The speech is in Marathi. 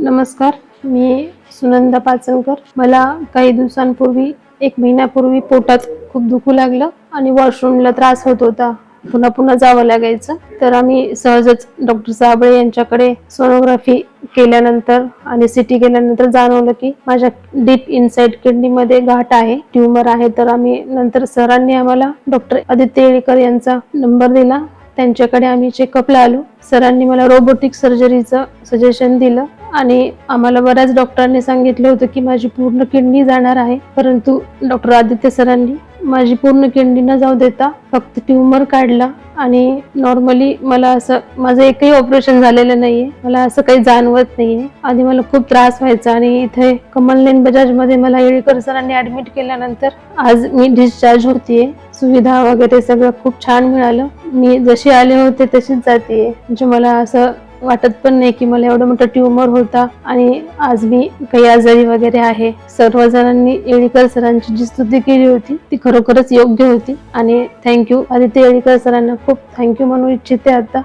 नमस्कार, मी सुनंदा पाचनकर. मला काही दिवसांपूर्वी, 1 महिन्यापूर्वी पोटात खूप दुखू लागलं आणि वॉशरूमला त्रास होत होता. पुन्हा पुन्हा जावं लागायचं. तर आम्ही सहजच डॉक्टर साबळे यांच्याकडे सोनोग्राफी केल्यानंतर आणि सीटी केल्यानंतर जाणवलं की माझ्या डीप इनसाइड किडनीमध्ये गाठ आहे, ट्यूमर आहे. तर आम्ही नंतर सरांनी आम्हाला डॉक्टर आदित्य येळीकर यांचा नंबर दिला. त्यांच्याकडे आम्ही चेकअपला आलो. सरांनी मला रोबोटिक सर्जरीचं सजेशन दिलं आणि आम्हाला बऱ्याच डॉक्टरांनी सांगितलं होतं की माझी पूर्ण किडनी जाणार आहे, परंतु डॉक्टर आदित्य सरांनी माझी पूर्ण किडनी न जाऊ देता फक्त ट्यूमर काढला आणि नॉर्मली मला असं माझं एकही ऑपरेशन झालेलं नाहीये. मला असं काही जाणवत नाहीये. आधी मला खूप त्रास व्हायचा आणि इथे कमलनयन बजाजमध्ये मला येळीकर सरांनी ऍडमिट केल्यानंतर आज मी डिस्चार्ज होतीये. सुविधा वगैरे सगळं खूप छान मिळालं. मी जशी आले होते तशीच जातीये. म्हणजे मला असं वाटत पण नाही की मला एवढा मोठा ट्यूमर होता आणि आज मी काही आजारी वगैरे आहे. सर्वजणांनी येळीकर सरांची जी स्तुती केली होती ती खरोखरच योग्य होती आणि थँक्यू आदित्य येळीकर सरांना खूप थँक्यू म्हणू इच्छिते आता.